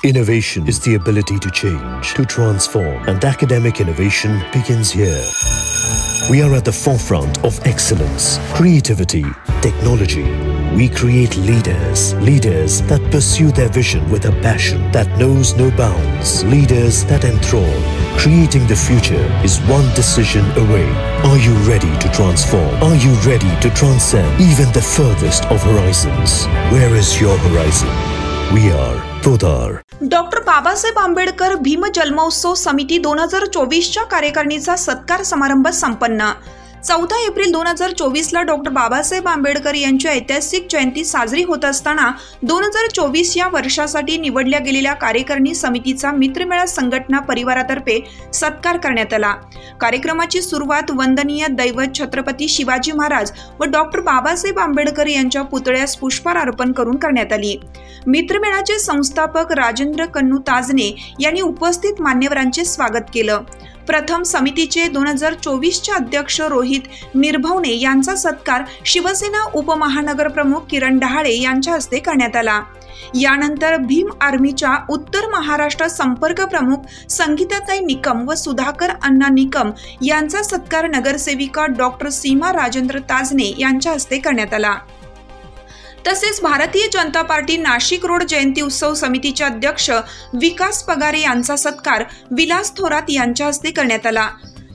Innovation is the ability to change, to transform, and academic innovation begins here. We are at the forefront of excellence, creativity, technology. We create leaders that pursue their vision with a passion that knows no bounds, leaders that enthrall. Creating the future is one decision away. Are you ready to transform? Are you ready to transcend even the furthest of horizons? Where is your horizon? We are Podar. Doctor Babasaheb Ambedkar Bhim जन्मोत्सव समिती 2024च्या कार्यकारिणीचा सत्कार समारंभ संपन्न। 14 April 2024 ला doctor Babasaheb Ambedkar यांची ऐतिहासिक जयंती साजरी होत असताना 2024 या वर्षासाठी निवडल्या गेलेल्या कार्यकारिणी समितीचा मित्रमेळा संघटना परिवारातर्फे सत्कार करण्यात आला। कार्यक्रमाची सुरुवात वंदनीय दैवत छत्रपती शिवाजी महाराज व डॉक्टर बाबासाहेब आंबेडकर यांच्या पुतळ्यास पुष्पहार अर्पण करून करण्यात आली। मित्रमेळाचे संस्थापक राजेंद्र कन्नू ताजने यांनी उपस्थित मान्यवरांचे स्वागत केलं। प्रथम समितीचे 2024चे अध्यक्ष रोहित निर्भवने यांचा सत्कार शिवसेना उपमहानगर प्रमुख किरण डहाळे यांच्या हस्ते करण्यात आला। यानंतर भीम आर्मीच्या उत्तर महाराष्ट्र संपर्क प्रमुख संगीताताई निकम व सुधाकर अण्णा निकम यांचा सत्कार नगरसेविका डॉक्टर सीमा राजेंद्र ताजने यांच्या हस्ते करण्यात आला। तसेच भारतीय जनता पार्टी नाशिक रोड जयंती उत्सव समितीचे अध्यक्ष विकास पगारे यांचा सत्कार विलास थोरात यांच्या हस्ते करण्यात आला।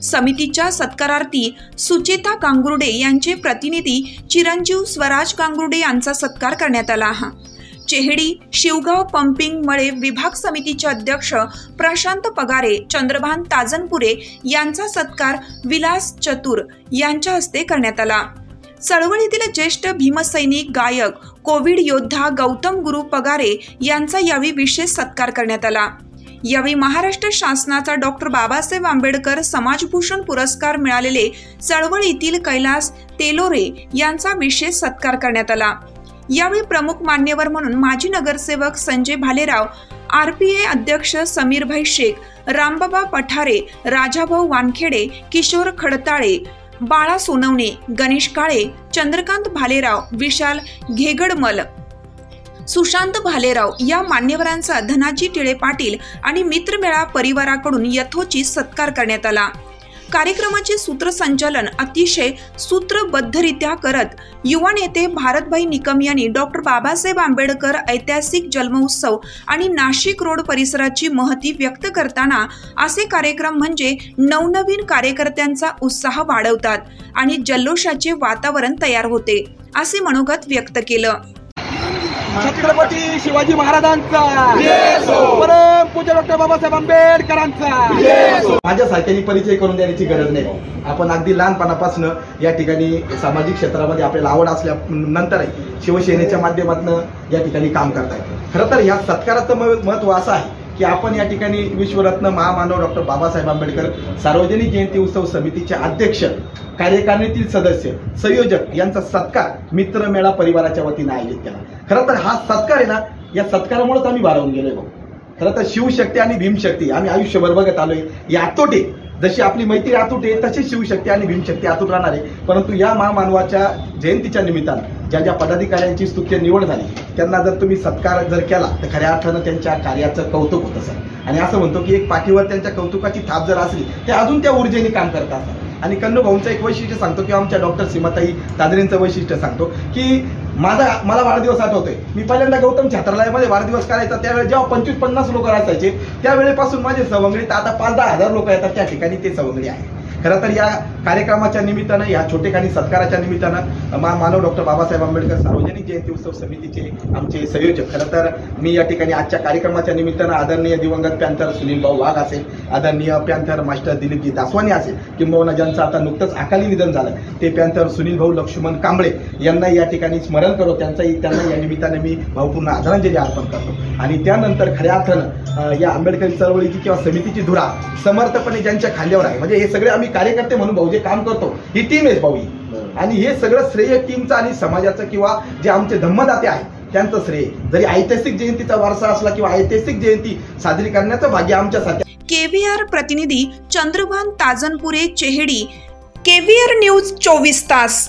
समितीच्या सत्कारार्थी सुचेता गांगुर्डे यांचे प्रतिनिधी चिरंजीव स्वराज गांगुर्डे यांचा सत्कार करण्यात आला। चेहडी शिवगाव पंपिंग मळे विभाग समितीचे अध्यक्ष प्रशांत पगारे चंद्रभान ताजनपुरे यांचा सत्कार विलास चतुर यांच्या हस्ते करण्यात आला। चळवळीतील ज्येष्ठ भीमसैनिक गायक कोविड योद्धा गौतम गुरु पगारे यांचा यावेळी विशेष सत्कार करण्यात आला। यावेळी महाराष्ट्र शासनाचा डॉक्टर बाबासाहेब आंबेडकर समाजभूषण पुरस्कार मिळालेले चळवळीतील कैलास तेलोरे यांचा विशेष सत्कार करण्यात आला। यावेळी प्रमुख मान्यवर म्हणून माजी नगरसेवक संजय भालेराव, आरपीए अध्यक्ष समीरभाई शेख, रामबाबा पठारे, राजाभाऊ वानखेडे, किशोर खडताळे, बाळा सोनवणे, गणेश काळे, चंद्रकांत भालेराव, विशाल घेगडमल, सुशांत भालेराव या मान्यवरांचा धनाजी टिळे पाटील आणि मित्रमेळा परिवाराकडून यथोचित सत्कार करण्यात आला। कार्यक्रमाचे सूत्रसंचालन अतिशय सूत्रबद्धरित्या करत युवा नेते भारतभाई निकम यांनी डॉक्टर बाबासाहेब आंबेडकर ऐतिहासिक जन्मोत्सव आणि नाशिक रोड परिसराची महती व्यक्त करताना असे कार्यक्रम म्हणजे नवनवीन कार्यकर्त्यांचा उत्साह वाढवतात आणि जल्लोषाचे वातावरण तयार होते असे मनोगत व्यक्त केलं। छत्रपती शिवाजी महाराजांचा परम पूज्य डॉक्टर बाबासाहेब आंबेडकरांचा माझ्यासारख्यांनी परिचय करून देण्याची गरज नाही। आपण अगदी लहानपणापासून या ठिकाणी सामाजिक क्षेत्रामध्ये आपल्याला आवड असल्यानंतरही शिवसेनेच्या माध्यमातून या ठिकाणी काम करताय। खरं तर या सत्काराचं महत्त्व असं आहे की आपण या ठिकाणी विश्वरत्न महामानव डॉक्टर बाबासाहेब आंबेडकर सार्वजनिक जयंती उत्सव समितीचे अध्यक्ष, कार्यकारिणीतील सदस्य, संयोजक यांचा सत्कार मित्रमेळा परिवाराच्या वतीने आयोजित केला। खरं तर हा सत्कार आहे ना, या सत्कारामुळेच आम्ही भारावून गेलोय भाऊ। खरं तर शिवशक्ती आणि भीमशक्ती आम्ही आयुष्यभर बघत आलोय। या अतोटे जशी आपली मैत्री अतूट आहे तशी शिवशक्ती आणि भीमशक्ती अतूट राहणार आहे। परंतु या महामानवाच्या जयंतीच्या निमित्तानं ज्या पदाधिकाऱ्यांची स्तुत्य निवड झाली त्यांना जर तुम्ही सत्कार जर केला तर खऱ्या अर्थानं त्यांच्या कार्याचं कौतुक होतं सर। आणि असं म्हणतो की एक पाठीवर त्यांच्या कौतुकाची थाप जर असली ते अजून त्या ऊर्जेने काम करत असतात। आणि कन्नू भाऊंचं एक वैशिष्ट्य सांगतो किंवा आमच्या डॉक्टर सीमाताई ताजरेंचं वैशिष्ट्य सांगतो की मला वाढदिवस आठवतोय, मी पहिल्यांदा गौतम छात्रालयामध्ये वाढदिवस करायचा त्यावेळेस जेव्हा 25-50 लोक असायचे त्यावेळेपासून माझे सवंगडी आता 5-10 हजार लोक येतात त्या ठिकाणी ते सवंगडी आहे। खरं तर या कार्यक्रमाच्या निमित्तानं या छोटेखानी सत्काराच्या निमित्तानं मानव डॉक्टर बाबासाहेब आंबेडकर सार्वजनिक जयंती उत्सव समितीचे आमचे संयोजक, खरं तर मी या ठिकाणी आजच्या कार्यक्रमाच्या निमित्तानं आदरणीय दिवंगत पॅन्थर सुनील भाऊ वाघ असेल, आदरणीय पॅन्थर मास्टर दिलीपजी दासवानी असेल, किंबहुना ज्यांचं आता नुकतंच अकाली निधन झालं ते पॅन्थर सुनील भाऊ लक्ष्मण कांबळे यांना या ठिकाणी स्मरण करतो, त्यांना या निमित्ताने मी भावपूर्ण आदरांजली अर्पण करतो। आणि त्यानंतर खऱ्या अर्थानं या आंबेडकरी चळवळीची किंवा समितीची धुरा समर्थपणे ज्यांच्या खांद्यावर आहे, म्हणजे हे सगळे आम्ही कार्यकर्ते म्हणून भाऊ जे काम करतो ही टीम आहे भाऊ, आणि हे सगळं श्रेय टीमचं आणि समाजाचं किंवा जे आमचे धम्मदाते आहेत त्यांचं श्रेय। जरी ऐतिहासिक जयंतीचा वारसा असला किंवा ऐतिहासिक जयंती साजरी करण्याचं भाग्य आमच्यासाठी। केव्हीआर प्रतिनिधी चंद्रभान ताजनपुरे, चेहडी, केव्हीआर न्यूज 24 तास।